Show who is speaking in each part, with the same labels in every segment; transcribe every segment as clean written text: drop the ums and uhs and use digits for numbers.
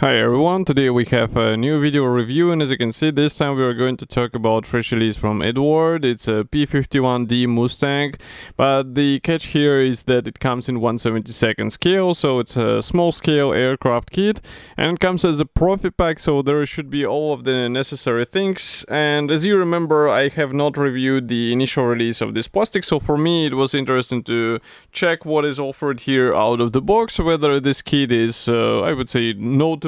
Speaker 1: Hi everyone, today we have a new video review, and as you can see, this time we are going to talk about fresh release from Eduard. It's a P-51D Mustang, but the catch here is that it comes in 1/72 scale, so it's a small scale aircraft kit, and it comes as a Profipack, so there should be all of the necessary things. And as you remember, I have not reviewed the initial release of this plastic, so for me it was interesting to check what is offered here out of the box, whether this kit is, I would say, notable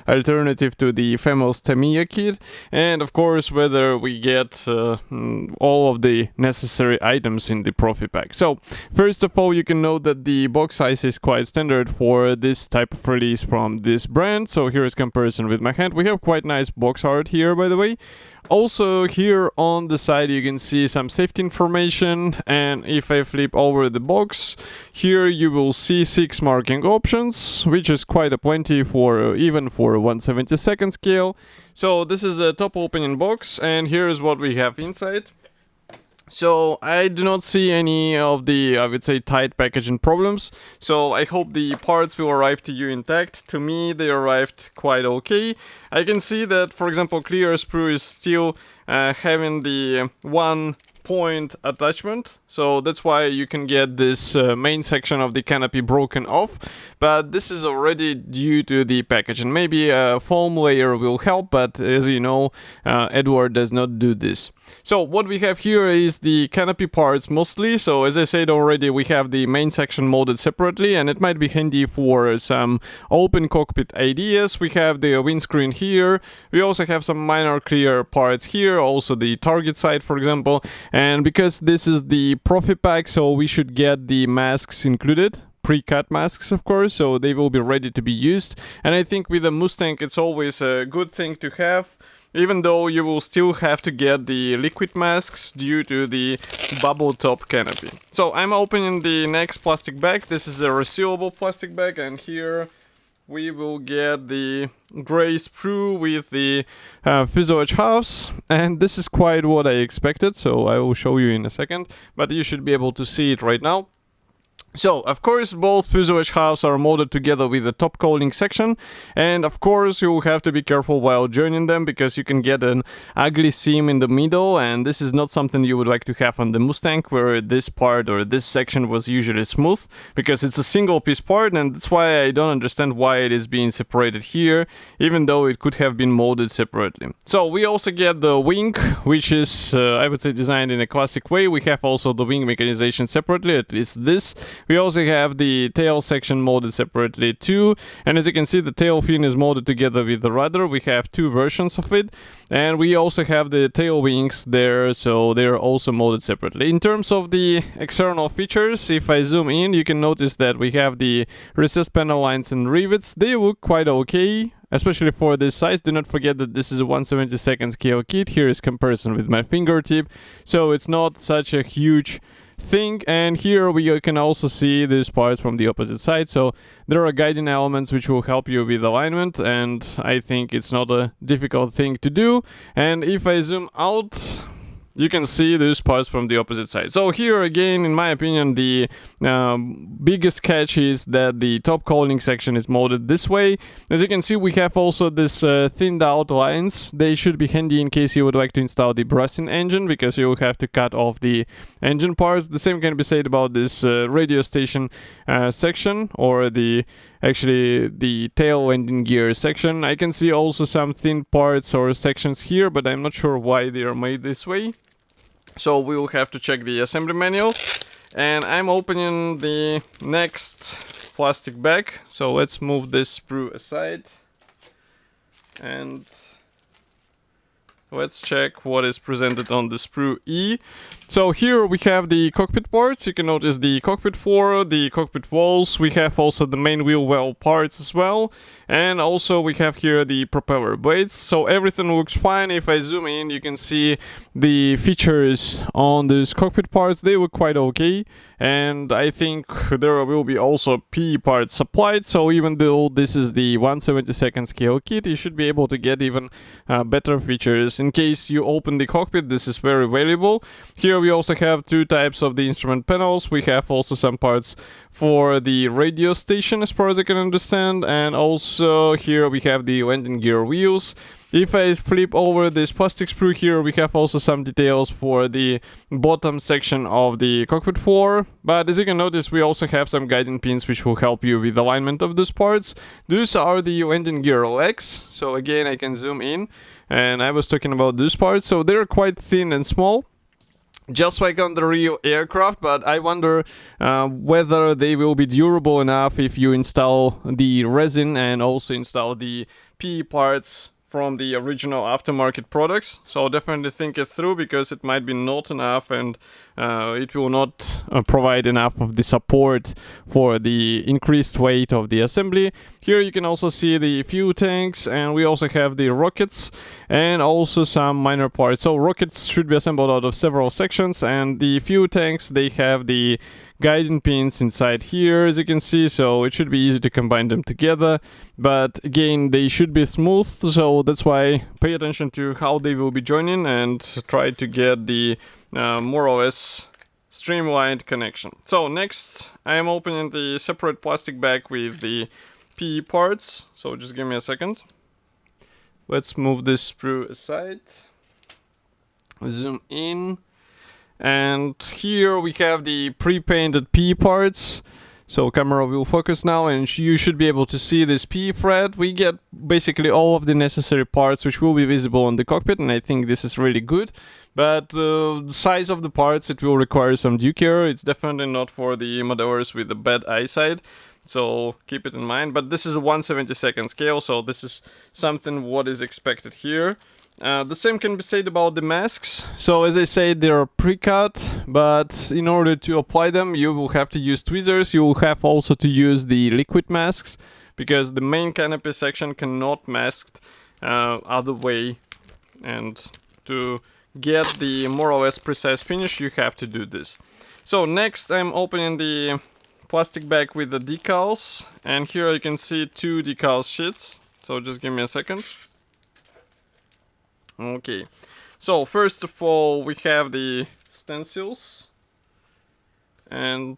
Speaker 1: alternative to the famous Tamiya kit, and of course whether we get all of the necessary items in the Profipack. So first of all, you can note that the box size is quite standard for this type of release from this brand. So here is comparison with my hand. We have quite nice box art here, by the way. Also here on the side you can see some safety information, and if I flip over the box, here you will see 6 marking options, which is quite a plenty for even for 1/72 scale. So this is a top opening box, and here is what we have inside. So I do not see any of the, I would say, tight packaging problems, so I hope the parts will arrive to you intact. To me they arrived quite okay. I can see that, for example, clear sprue is still having the 1-point attachment, so that's why you can get this main section of the canopy broken off, but this is already due to the packaging. Maybe a foam layer will help, but as you know, Eduard does not do this. So what we have here is the canopy parts mostly. So as I said already, we have the main section molded separately, and it might be handy for some open cockpit ideas. We have the windscreen here. We also have some minor clear parts here, also the target side, for example. And because this is the Profipack, so we should get the masks included. Pre-cut masks, of course, so they will be ready to be used. And I think with a Mustang it's always a good thing to have, even though you will still have to get the liquid masks due to the bubble top canopy. So I'm opening the next plastic bag. This is a resealable plastic bag, and here we will get the gray sprue with the fuselage halves, and this is quite what I expected, so I will show you in a second, but you should be able to see it right now. So, of course, both fuselage halves are molded together with the top cowling section, and of course you will have to be careful while joining them, because you can get an ugly seam in the middle, and this is not something you would like to have on the Mustang, where this part or this section was usually smooth, because it's a single piece part, and that's why I don't understand why it is being separated here, even though it could have been molded separately. So we also get the wing, which is, I would say, designed in a classic way. We have also the wing mechanization separately, at least this. We also have the tail section molded separately too, and as you can see, the tail fin is molded together with the rudder. We have 2 versions of it, and we also have the tail wings there, so they're also molded separately. In terms of the external features, if I zoom in, you can notice that we have the recessed panel lines and rivets. They look quite okay, especially for this size. Do not forget that this is a 1/72 scale kit. Here is comparison with my fingertip, so it's not such a huge thing. And here we can also see these parts from the opposite side, so there are guiding elements which will help you with alignment, and I think it's not a difficult thing to do. And if I zoom out, you can see these parts from the opposite side. So here again, in my opinion, the biggest catch is that the top cowling section is molded this way. As you can see, we have also this thinned out lines. They should be handy in case you would like to install the Brassin engine, because you will have to cut off the engine parts. The same can be said about this radio station section, or the tail landing gear section. I can see also some thin parts or sections here, but I'm not sure why they are made this way. So we will have to check the assembly manual. And I'm opening the next plastic bag. So let's move this sprue aside, and let's check what is presented on the sprue E. So here we have the cockpit parts. You can notice the cockpit floor, the cockpit walls. We have also the main wheel well parts as well. And also we have here the propeller blades. So everything looks fine. If I zoom in, you can see the features on these cockpit parts. They look quite okay. And I think there will be also P parts supplied. So even though this is the 1/72 scale kit, you should be able to get even better features. In case you open the cockpit, this is very valuable. Here here we also have two types of the instrument panels. We have also some parts for the radio station as far as I can understand, and also here we have the landing gear wheels. If I flip over this plastic sprue here, we have also some details for the bottom section of the cockpit floor. But as you can notice, we also have some guiding pins which will help you with the alignment of those parts. Those are the landing gear legs. So again, I can zoom in, and I was talking about those parts. So they're quite thin and small, just like on the real aircraft, but I wonder whether they will be durable enough if you install the resin and also install the PE parts from the original aftermarket products. So I'll definitely think it through, because it might be not enough, and it will not provide enough of the support for the increased weight of the assembly. Here you can also see the fuel tanks, and we also have the rockets and also some minor parts. So rockets should be assembled out of several sections, and the fuel tanks, they have the guiding pins inside here, as you can see, so it should be easy to combine them together. But again, they should be smooth, so that's why pay attention to how they will be joining and try to get the more or less streamlined connection. So next, I am opening the separate plastic bag with the PE parts, so just give me a second. Let's move this sprue aside, zoom in. And here we have the pre-painted P parts. So camera will focus now, and you should be able to see this P thread. We get basically all of the necessary parts which will be visible on the cockpit, and I think this is really good. But the size of the parts, it will require some due care. It's definitely not for the modelers with a bad eyesight, so keep it in mind. But this is a 1/72nd scale, so this is something what is expected here. The same can be said about the masks. So as I said, they are pre-cut, but in order to apply them, you will have to use tweezers. You will have also to use the liquid masks, because the main canopy section cannot mask other way. And to get the more or less precise finish, you have to do this. So next, I'm opening the plastic bag with the decals, and here you can see two decal sheets. So just give me a second. Okay, so first of all, we have the stencils, and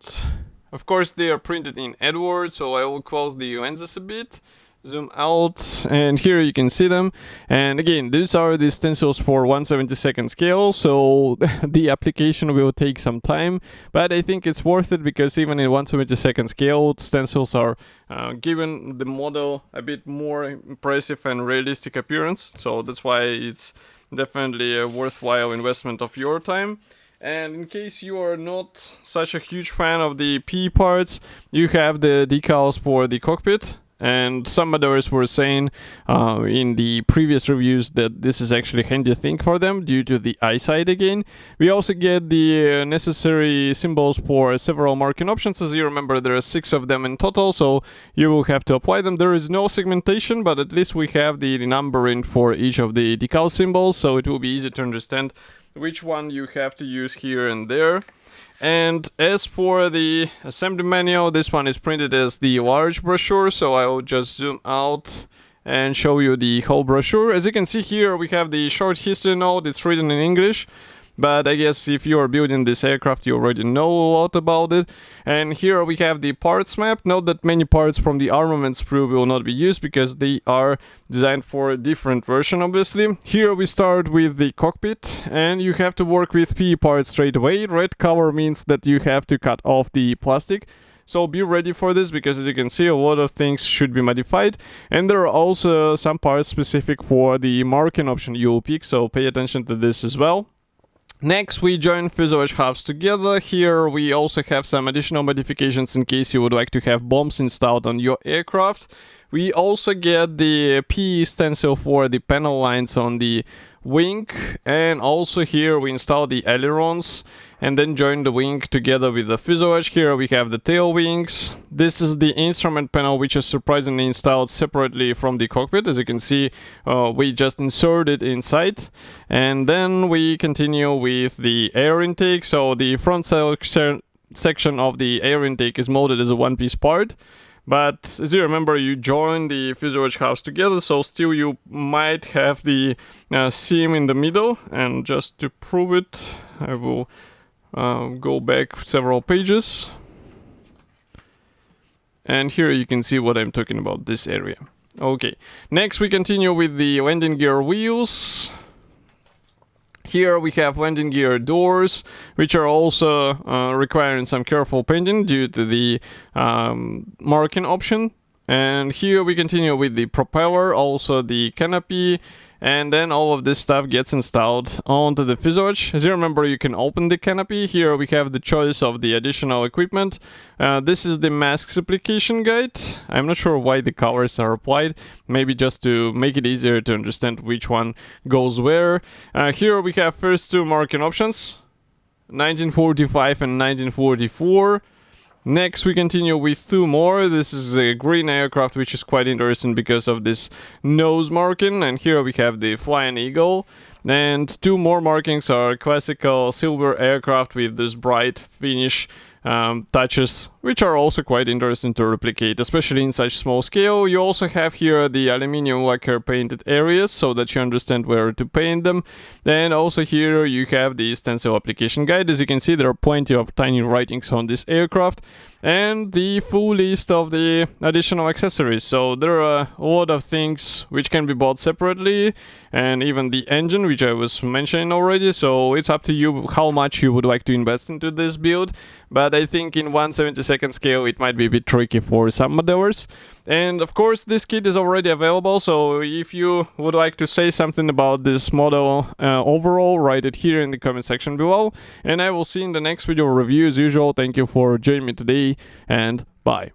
Speaker 1: of course they are printed in Eduard, so I will close the lenses a bit, zoom out, and here you can see them. And again, these are the stencils for 1/72nd scale, so the application will take some time, but I think it's worth it, because even in 1/72nd scale, stencils are giving the model a bit more impressive and realistic appearance, so that's why it's definitely a worthwhile investment of your time. And in case you are not such a huge fan of the P parts, you have the decals for the cockpit. And some others were saying in the previous reviews that this is actually a handy thing for them due to the eyesight again. We also get the necessary symbols for several marking options. As you remember, there are 6 of them in total, so you will have to apply them. There is no segmentation, but at least we have the numbering for each of the decal symbols, so it will be easy to understand which one you have to use here and there. And as for the assembly manual, this one is printed as the large brochure, so I will just zoom out and show you the whole brochure. As you can see here, we have the short history note. It's written in English, but I guess if you are building this aircraft, you already know a lot about it. And here we have the parts map. Note that many parts from the armament sprue will not be used, because they are designed for a different version, obviously. Here we start with the cockpit, and you have to work with P parts straight away. Red color means that you have to cut off the plastic. So be ready for this, because as you can see, a lot of things should be modified. And there are also some parts specific for the marking option you will pick, so pay attention to this as well. Next, we join fuselage halves together. Here we also have some additional modifications in case you would like to have bombs installed on your aircraft. We also get the P stencil for the panel lines on the wing, and also here we install the ailerons and then join the wing together with the fuselage. Here we have the tail wings. This is the instrument panel, which is surprisingly installed separately from the cockpit. As you can see, we just insert it inside, and then we continue with the air intake. So the front section of the air intake is molded as a one-piece part. But as you remember, you join the fuselage halves together, so still you might have the seam in the middle. And just to prove it, I will go back several pages. And here you can see what I'm talking about, this area. Okay, next we continue with the landing gear wheels. Here we have landing gear doors, which are also requiring some careful painting due to the marking option. And here we continue with the propeller, also the canopy, and then all of this stuff gets installed onto the fuselage. As you remember, you can open the canopy. Here we have the choice of the additional equipment. This is the masks application guide. I'm not sure why the colors are applied, maybe just to make it easier to understand which one goes where. Here we have first two marking options, 1945 and 1944. Next we continue with two more. This is a green aircraft, which is quite interesting because of this nose marking, and here we have the Flying Eagle. And two more markings are classical silver aircraft with this bright finish touches, which are also quite interesting to replicate, especially in such small scale. You also have here the aluminium lacquer painted areas so that you understand where to paint them. And also here you have the stencil application guide. As you can see, there are plenty of tiny writings on this aircraft and the full list of the additional accessories. So there are a lot of things which can be bought separately, and even the engine, which I was mentioning already. So it's up to you how much you would like to invest into this build, but I think in 1/72nd scale it might be a bit tricky for some modelers. And of course this kit is already available, so if you would like to say something about this model overall, write it here in the comment section below, and I will see you in the next video review. As usual, thank you for joining me today, and bye.